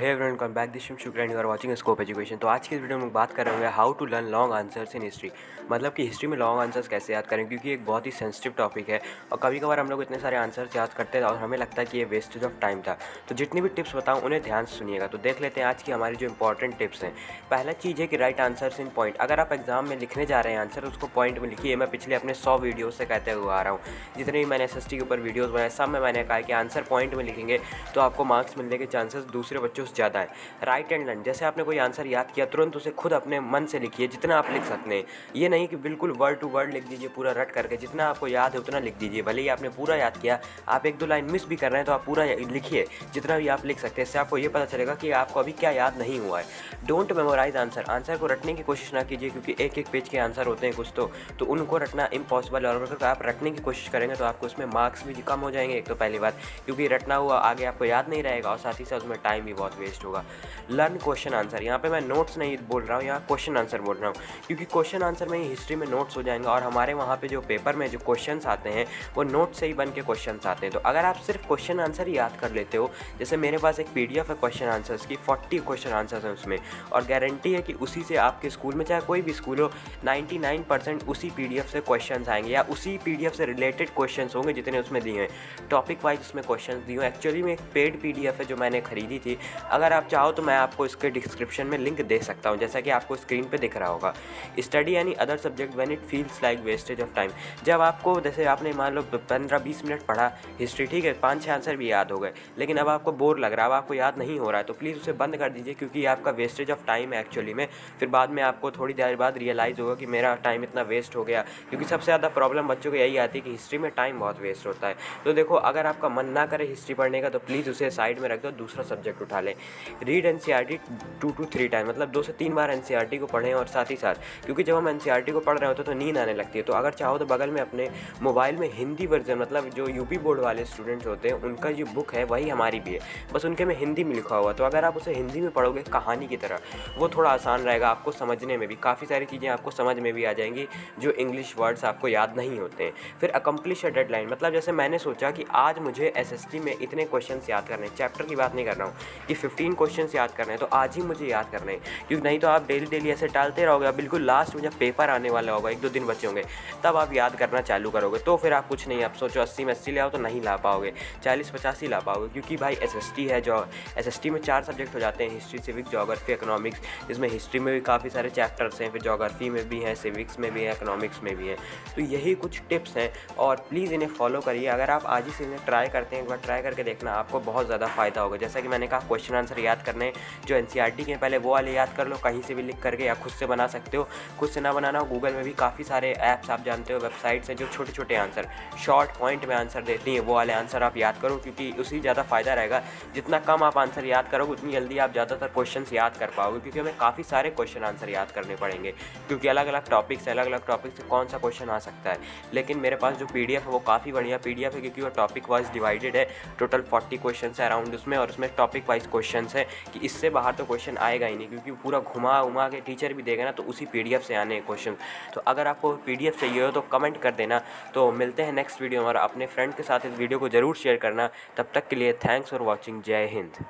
Hey everyone, welcome back this Shiv Shukla and you are watching Scope Education. तो आज की इस वीडियो में बात कर रहे होंगे how to learn long answers in history. मतलब कि हिस्ट्री में लॉन्ग आंसर्स कैसे याद करें, क्योंकि एक बहुत ही सेंसिटिव टॉपिक है और कभी कभार हम लोग इतने सारे आंसर्स याद करते हैं और हमें लगता है कि ये वेस्टेज ऑफ टाइम था। तो जितनी भी टिप्स बताऊँ उन्हें ध्यान से सुनिएगा। तो देख लेते हैं आज की हमारी जो इंपॉर्टेंट टिप्स हैं। पहला चीज़ है कि राइट आंसर्स इन पॉइंट। अगर आप एग्जाम में लिखने जा रहे हैं आंसर, उसको पॉइंट में लिखिए। मैं पिछले अपने 100 वीडियो से कहते हुए आ रहा हूँ, जितने भी मैंने एसएसटी के ऊपर वीडियोज़ बनाए सब में मैंने कहा कि आंसर पॉइंट में लिखेंगे तो आपको मार्क्स मिलने के चांसेस दूसरे बच्चों से ज़्यादा है। राइट एंड लर्न, जैसे आपने कोई आंसर याद किया तुरंत उसे खुद अपने मन से लिखिए, जितना आप लिख सकते हैं। ये नहीं कि बिल्कुल वर्ड टू वर्ड लिख दीजिए पूरा रट करके, जितना आपको याद है उतना लिख दीजिए। भले ही आपने पूरा याद किया, आप एक दो लाइन मिस भी कर रहे हैं तो आप पूरा लिखिए जितना भी आप लिख सकते हैं। इससे आपको ये पता चलेगा कि आपको अभी क्या याद नहीं हुआ है। Don't memorise answer. आंसर को रटने की कोशिश ना कीजिए, क्योंकि एक एक पेज के आंसर होते हैं कुछ तो उनको रटना इम्पॉसिबल है। और अगर आप रटने की कोशिश करेंगे तो आपको उसमें मार्क्स भी कम हो जाएंगे, एक तो पहली बात, क्योंकि रटना हुआ आगे आपको याद नहीं रहेगा और साथ ही साथ उसमें टाइम भी बहुत वेस्ट होगा। Learn question answer. यहाँ पे मैं नोट्स नहीं बोल रहा हूँ, यहाँ क्वेश्चन आंसर बोल रहा हूँ, क्योंकि क्वेश्चन आंसर में ही हिस्ट्री में नोट्स हो जाएंगे और हमारे वहाँ पे जो पेपर में जो क्वेश्चंस आते हैं वो नोट से ही बन के क्वेश्चंस आते हैं। तो अगर आप सिर्फ क्वेश्चन आंसर ही याद कर लेते हो, जैसे मेरे पास एक पीडीएफ है क्वेश्चन आंसर्स की, 40 क्वेश्चन आंसर्स हैं उसमें, और गारंटी है कि उसी से आपके स्कूल में चाहे कोई भी स्कूल हो 99% उसी पीडीएफ से क्वेश्चन आएंगे या उसी पीडीएफ से रिलेटेड क्वेश्चन होंगे जितने उसमें दिए हैं। टॉपिक वाइज उसमें क्वेश्चन दिए हैं। एक्चुअली में एक पेड पीडीएफ है जो मैंने खरीदी थी। अगर आप चाहो तो मैं आपको इसके डिस्क्रिप्शन में लिंक दे सकता हूँ, जैसा कि आपको स्क्रीन पे दिख रहा होगा। स्टडी यानी other subject when it feels like wastage of time. जब आपको, जैसे आपने मान लो 15-20 मिनट पढ़ा हिस्ट्री, ठीक है, 5-6 आंसर भी याद हो गए, लेकिन अब आपको बोर लग रहा है, अब आपको याद नहीं हो रहा है, तो प्लीज़ उसे बंद कर दीजिए, क्योंकि आपका वेस्टेज ऑफ टाइम है एक्चुअली में। फिर बाद में आपको थोड़ी देर बाद रियलाइज़ होगा कि मेरा टाइम इतना वेस्ट हो गया, क्योंकि सबसे ज़्यादा प्रॉब्लम बच्चों को यही आती है कि हिस्ट्री में टाइम बहुत वेस्ट होता है। तो देखो, अगर आपका मन ना करे हिस्ट्री पढ़ने का तो प्लीज़ उसे साइड में रख दो, दूसरा सब्जेक्ट उठा लें। रीड एनसीईआरटी 2 to 3 टाइम, मतलब 2 से 3 बार एनसीईआरटी को पढ़ें। और साथ ही साथ, क्योंकि जब हम एनसीईआरटी को पढ़ रहे होते हैं तो नींद आने लगती है, तो अगर चाहो तो बगल में अपने मोबाइल में हिंदी वर्जन, मतलब जो यूपी बोर्ड वाले स्टूडेंट्स होते हैं उनका जो बुक है वही हमारी भी है, बस उनके में हिंदी में लिखा हुआ। तो अगर आप उसे हिंदी में पढ़ोगे कहानी की तरह, वो थोड़ा आसान रहेगा आपको समझने में भी। काफ़ी सारी चीज़ें आपको समझ में भी आ जाएंगी जो इंग्लिश वर्ड्स आपको याद नहीं होते हैं। फिर अकम्प्लिश अ डेडलाइन, मतलब जैसे मैंने सोचा कि आज मुझे एसएसटी में इतने क्वेश्चंस याद करने हैं, चैप्टर की बात नहीं कर रहा हूँ कि 15 क्वेश्चंस याद करने हैं, तो आज ही मुझे याद करने हैं। क्योंकि नहीं तो आप डेली ऐसे टालते रहोगे, बिल्कुल लास्ट में जब पेपर आने वाला होगा, 1-2 दिन बचे होंगे, तब आप याद करना चालू करोगे, तो फिर आप कुछ नहीं, आप सोचो 80 में 80 ले आओ तो नहीं ला पाओगे, 40-50 ही ला पाओगे। क्योंकि भाई एसएसटी है, जो एसएसटी में 4 सब्जेक्ट हो जाते हैं, हिस्ट्री, सिविक्स, ज्योग्राफी, इकोनॉमिक्स। इसमें हिस्ट्री में भी काफ़ी सारे चैप्टर्स हैं, फिर ज्योग्राफी में भी हैं, सिविक्स में भी है, इकोनॉमिक्स में भी है। तो यही कुछ टिप्स हैं और प्लीज़ इन्हें फॉलो करिए। अगर आप आज ही से इन्हें ट्राई करते हैं, एक बार ट्राई करके देखना, आपको बहुत ज़्यादा फ़ायदा होगा। जैसा कि मैंने कहा, क्वेश्चन आंसर याद करने जो एनसीईआरटी के, पहले वो वाले याद कर लो, कहीं से भी लिख करके, या खुद से बना सकते हो। खुद से ना बनाना हो, गूगल में भी काफ़ी सारे ऐप्स आप जानते हो, वेबसाइट्स हैं जो छोटे छोटे आंसर शॉर्ट पॉइंट में आंसर देती हैं, वो वाले आंसर आप याद करो, क्योंकि उसी ज़्यादा फ़ायदा रहेगा। जितना कम आप आंसर याद करोगे उतनी जल्दी आप ज़्यादातर क्वेश्चन याद कर पाओगे, क्योंकि हमें काफ़ी सारे क्वेश्चन आंसर याद करने पड़ेंगे, क्योंकि अलग अलग टॉपिक से कौन सा क्वेश्चन आ सकता है। लेकिन मेरे पास जो पीडीएफ है वो काफ़ी बढ़िया पीडीएफ है, क्योंकि वो टॉपिक वाइज डिवाइडेड है। टोटल 40 क्वेश्चन है अराउंड उसमें, और उसमें टॉपिक वाइज क्वेश्चन है कि इससे बाहर तो क्वेश्चन आएगा ही नहीं, क्योंकि पूरा घुमा उमा के टीचर भी देगा ना, तो उसी पीडीएफ से आने क्वेश्चन। तो अगर आपको पीडीएफ चाहिए हो तो कमेंट कर देना। तो मिलते हैं नेक्स्ट वीडियो में, और अपने फ्रेंड के साथ इस वीडियो को ज़रूर शेयर करना। तब तक के लिए थैंक्स फॉर वॉचिंग। जय हिंद।